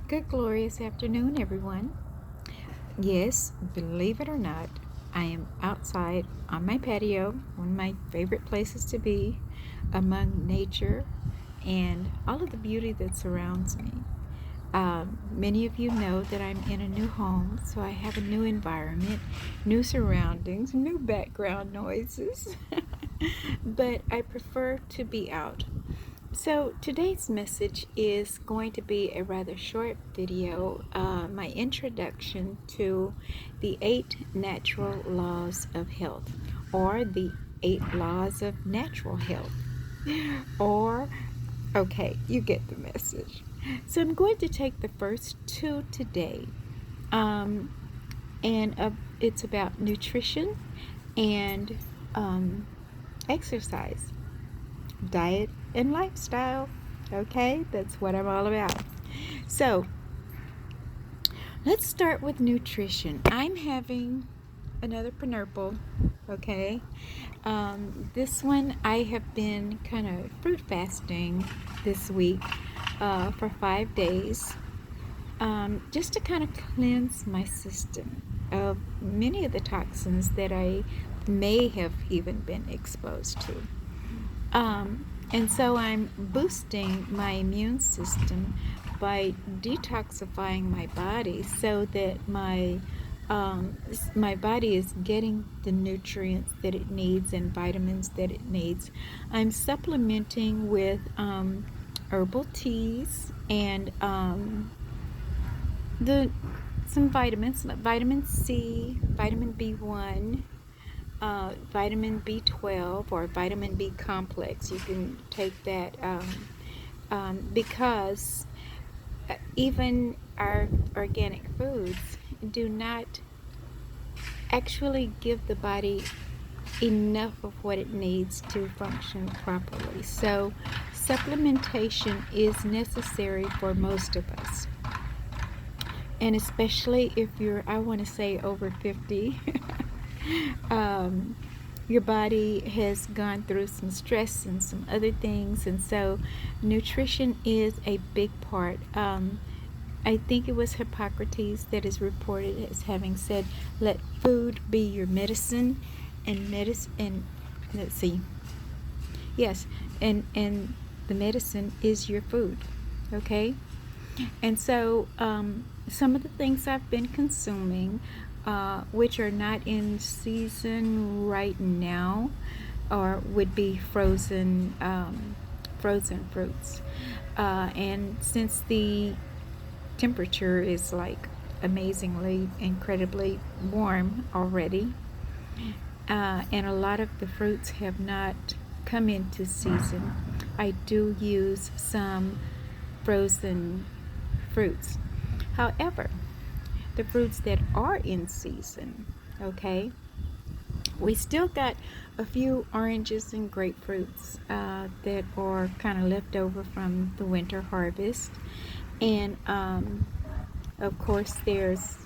Good, glorious afternoon, everyone. Yes, believe it or not, I am outside on my patio, one of my favorite places to be, among nature and all of the beauty that surrounds me. Many of you know that I'm in a new home, so I have a new environment, new surroundings, new background noises. But I prefer to be out. So today's message is going to be a rather short video, my introduction to the 8 natural laws of health, or the 8 laws of natural health, or, okay, you get the message. So I'm going to take the first two today, um, and it's about nutrition and exercise, diet, and lifestyle. Okay, that's what I'm all about. So let's start with nutrition. I'm having another Pineapple. Okay, this one I have been kind of fruit fasting this week for 5 days, just to kind of cleanse my system of many of the toxins that I may have even been exposed to. And so I'm boosting my immune system by detoxifying my body so that my body is getting the nutrients that it needs and vitamins that it needs. I'm supplementing with herbal teas and the some vitamins, vitamin C, vitamin B1, vitamin B12 or vitamin B complex. You can take that because even our organic foods do not actually give the body enough of what it needs to function properly. So supplementation is necessary for most of us. And especially if you're, I want to say, over 50, your body has gone through some stress and some other things, and so nutrition is a big part. I think it was Hippocrates that is reported as having said, "Let food be your medicine," and medicine. And let's see, yes, and the medicine is your food. Okay, and so some of the things I've been consuming, which are not in season right now, or would be frozen fruits. And since the temperature is like amazingly, incredibly warm already, and a lot of the fruits have not come into season, I do use some frozen fruits. However, the fruits that are in season, okay, we still got a few oranges and grapefruits that are kind of left over from the winter harvest. And of course, there's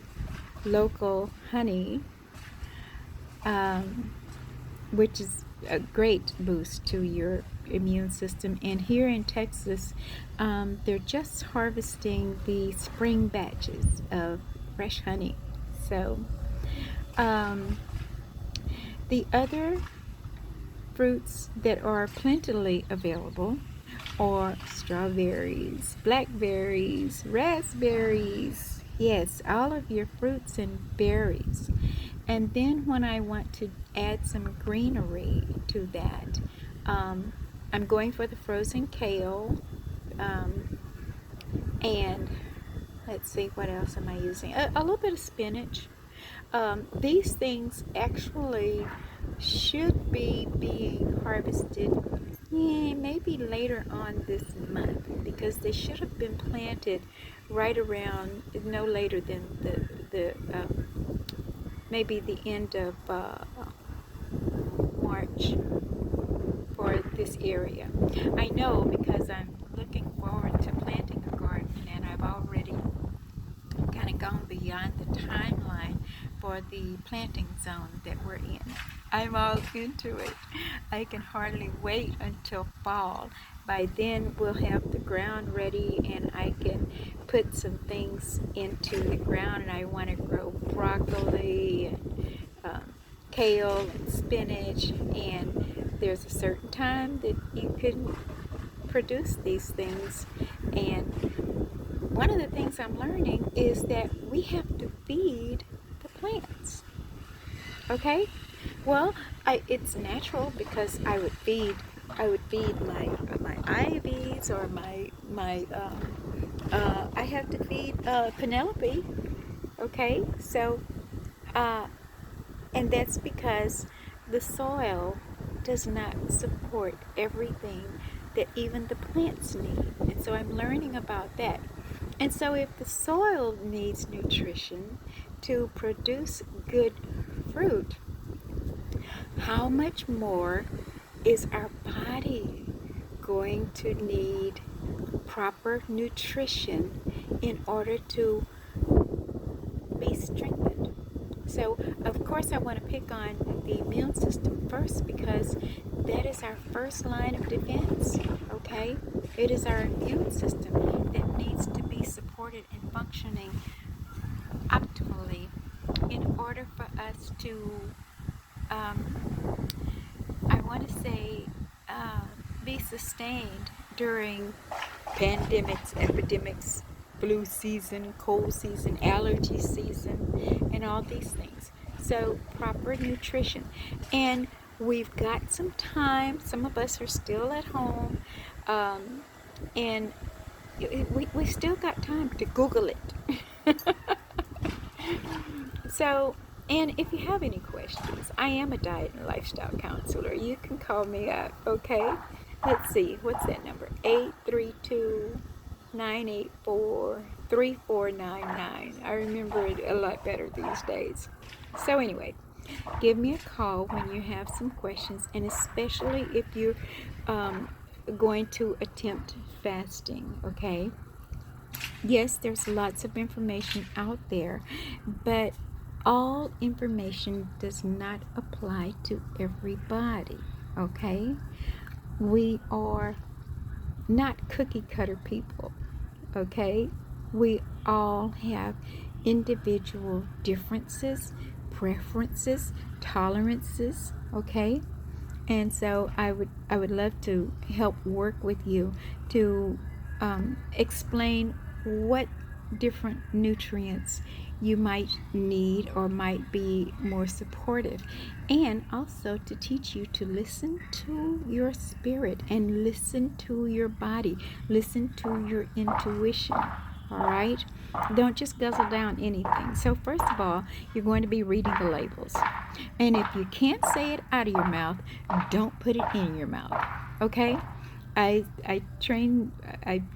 local honey, um, which is a great boost to your immune system. And here in Texas, they're just harvesting the spring batches of fresh honey. So um, the other fruits that are plentifully available are strawberries, blackberries, raspberries. Yes, all of your fruits and berries. And then when I want to add some greenery to that, I'm going for the frozen kale. And let's see, what else am I using? A little bit of spinach. These things actually should be being harvested, maybe later on this month, because they should have been planted right around no later than the maybe the end of March for this area. I know because I'm looking forward to planting a garden, and I've already kind of gone beyond the timeline for the planting zone that we're in. I'm all into it. I can hardly wait until fall. By then we'll have the ground ready and I can put some things into the ground, and I want to grow broccoli and kale and spinach, and there's a certain time that you can produce these things. And one of the things I'm learning is that we have to feed the plants. Okay? Well, it's natural because I would feed my ivies or I have to feed Penelope. Okay, so and that's because the soil does not support everything that even the plants need. And so I'm learning about that. And so if the soil needs nutrition to produce good fruit, how much more is our body going to need proper nutrition in order to be strengthened? So, of course, I want to pick on the immune system first because that is our first line of defense, okay? It is our immune system that needs to be supported and functioning optimally in order for us to, I want to say, be sustained during pandemics, epidemics, flu season, cold season, allergy season, and all these things. So, proper nutrition. And we've got some time. Some of us are still at home. And we still got time to Google it. So, and if you have any questions, I am a diet and lifestyle counselor. You can call me up, okay? Let's see, what's that number? 832-984-3499. I remember it a lot better these days. So anyway, give me a call when you have some questions, and especially if you're going to attempt fasting, okay? Yes, there's lots of information out there, but all information does not apply to everybody, okay? We are not cookie cutter people, okay? We all have individual differences, preferences, tolerances, okay? And so I would love to help work with you to explain what different nutrients you might need or might be more supportive, and also to teach you to listen to your spirit and listen to your body, listen to your intuition. All right, don't just guzzle down anything. So first of all, you're going to be reading the labels, and if you can't say it out of your mouth, don't put it in your mouth. Okay? I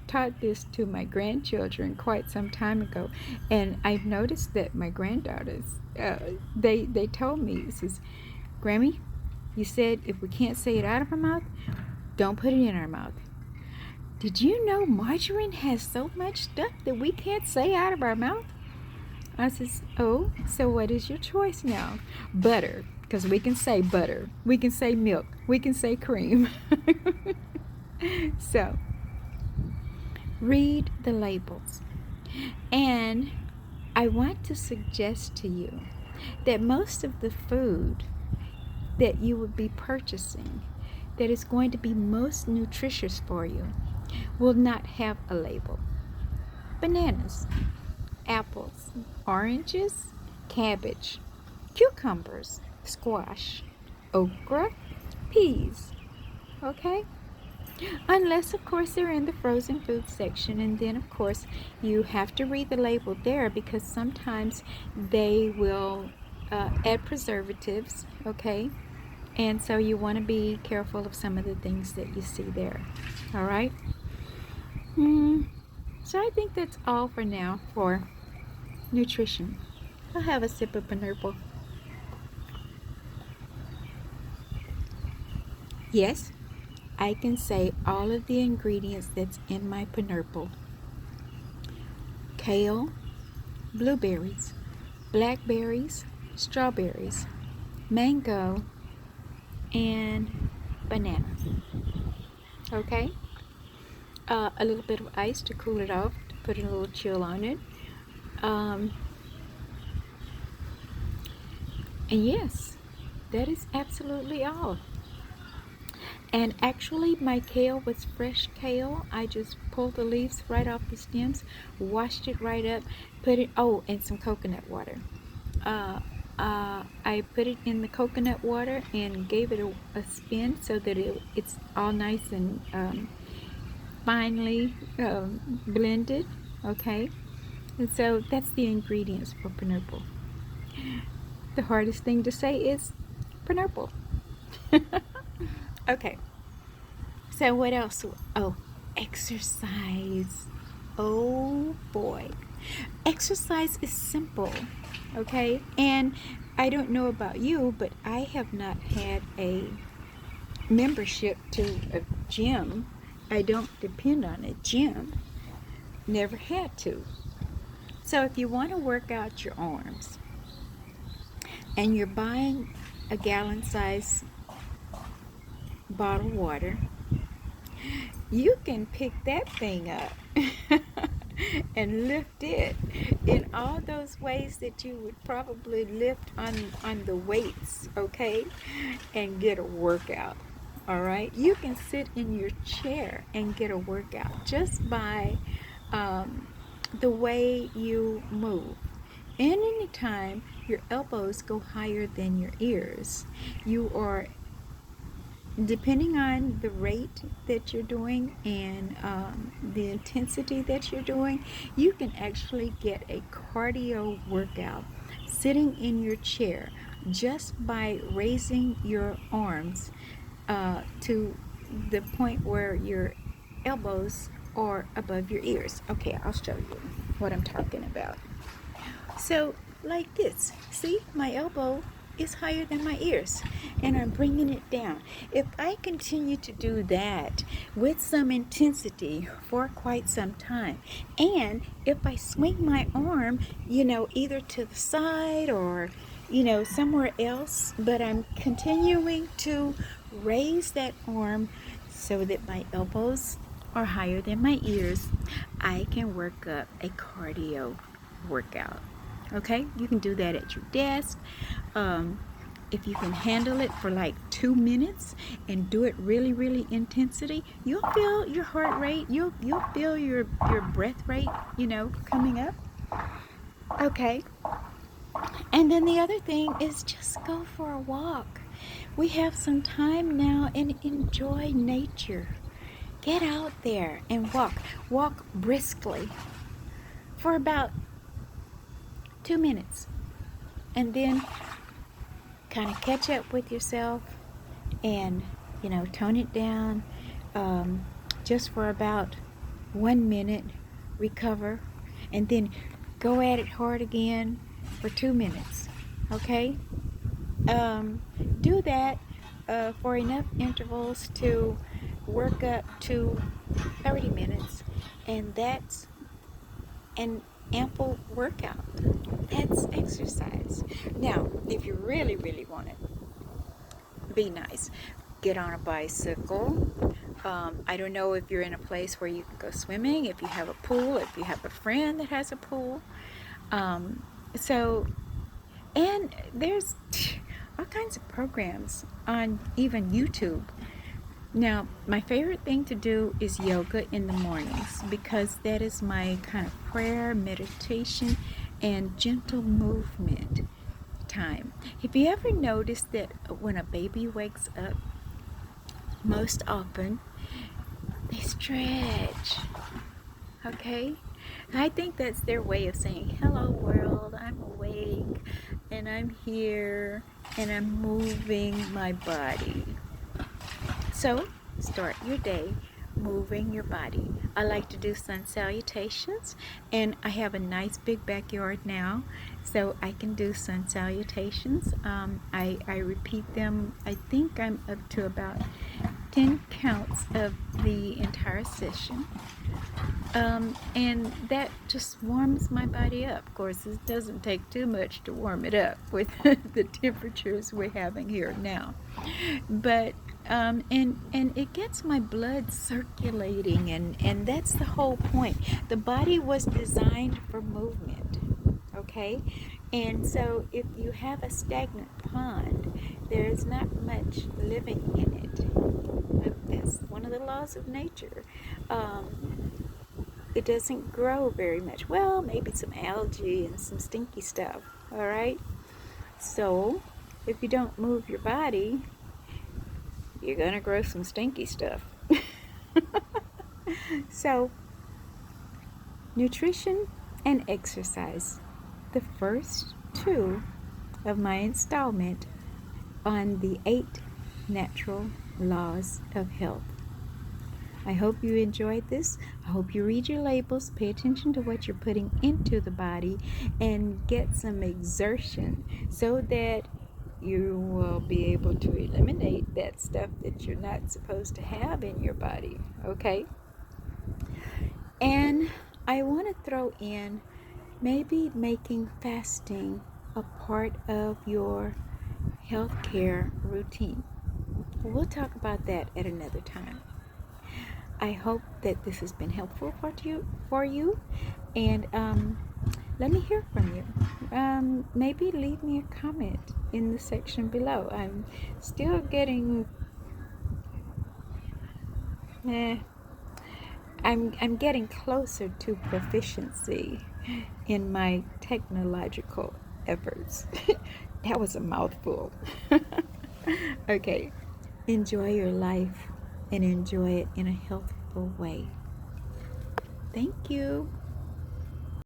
taught this to my grandchildren quite some time ago, and I've noticed that my granddaughters, they told me, says, Grammy, you said if we can't say it out of our mouth, don't put it in our mouth. Did you know margarine has so much stuff that we can't say out of our mouth? I says, oh, so what is your choice now? Butter, because we can say butter. We can say milk. We can say cream. So, read the labels. And I want to suggest to you that most of the food that you would be purchasing that is going to be most nutritious for you will not have a label. Bananas, apples, oranges, cabbage, cucumbers, squash, okra, peas. Okay? Unless, of course, they're in the frozen food section, and then, of course, you have to read the label there because sometimes they will add preservatives, okay? And so you want to be careful of some of the things that you see there, all right? So I think that's all for now for nutrition. I'll have a sip of Pineapple. Yes, I can say all of the ingredients that's in my Pineapple. Kale, blueberries, blackberries, strawberries, mango, and banana. Okay? A little bit of ice to cool it off put a little chill on it. Um, and yes, that is absolutely all. And actually, my kale was fresh kale. I just pulled the leaves right off the stems, washed it right up, put it, oh, and some coconut water. Uh, I put it in the coconut water and gave it a spin so that it's all nice and finely blended. Okay, and so that's the ingredients for pineapple. The hardest thing to say is pineapple. Okay, so what else? Oh, exercise. Oh boy. Exercise is simple, okay? And I don't know about you, but I have not had a membership to a gym. I don't depend on a gym. Never had to. So if you want to work out your arms and you're buying a gallon size bottle of water, you can pick that thing up and lift it in all those ways that you would probably lift on the weights, okay, and get a workout. All right, you can sit in your chair and get a workout just by um, the way you move. And anytime your elbows go higher than your ears, you are, depending on the rate that you're doing and the intensity that you're doing, you can actually get a cardio workout sitting in your chair just by raising your arms to the point where your elbows are above your ears. Okay, I'll show you what I'm talking about. So, like this, see, my elbow is higher than my ears, and I'm bringing it down. If I continue to do that with some intensity for quite some time, and if I swing my arm, either to the side or, somewhere else, but I'm continuing to raise that arm so that my elbows are higher than my ears, I can work up a cardio workout. Okay, you can do that at your desk. If you can handle it for like 2 minutes and do it really, really intensity, you'll feel your heart rate. You'll feel your breath rate, coming up. Okay, and then the other thing is just go for a walk. We have some time now and enjoy nature. Get out there and walk. Walk briskly for about 2 minutes, and then kind of catch up with yourself and tone it down just for about 1 minute, recover, and then go at it hard again for 2 minutes. Okay, do that for enough intervals to work up to 30 minutes, and that's an ample workout. That's exercise. Now, if you really, really want to be nice, get on a bicycle. I don't know if you're in a place where you can go swimming, if you have a pool, if you have a friend that has a pool. And there's all kinds of programs on even YouTube. Now, my favorite thing to do is yoga in the mornings because that is my kind of prayer, meditation, and gentle movement time. Have you ever noticed that when a baby wakes up, most often they stretch? Okay? I think that's their way of saying, hello world, I'm awake and I'm here and I'm moving my body. So, start your day moving your body. I like to do sun salutations, and I have a nice big backyard now, so I can do sun salutations. I repeat them. I think I'm up to about 10 counts of the entire session. And that just warms my body up. Of course, it doesn't take too much to warm it up with the temperatures we're having here now. But And it gets my blood circulating, and that's the whole point. The body was designed for movement, okay? And so if you have a stagnant pond, there's not much living in it. That's one of the laws of nature. It doesn't grow very much. Well, maybe some algae and some stinky stuff, all right? So if you don't move your body, you're gonna grow some stinky stuff. So, nutrition and exercise, the first two of my installment on the 8 natural laws of health. I hope you enjoyed this. I hope you read your labels, pay attention to what you're putting into the body, and get some exertion so that you will be able to eliminate that stuff that you're not supposed to have in your body, okay? And I want to throw in maybe making fasting a part of your healthcare routine. We'll talk about that at another time. I hope that this has been helpful for you, and let me hear from you. Maybe leave me a comment in the section below. I'm still getting I'm getting closer to proficiency in my technological efforts. That was a mouthful. Okay, enjoy your life and enjoy it in a healthful way. Thank you.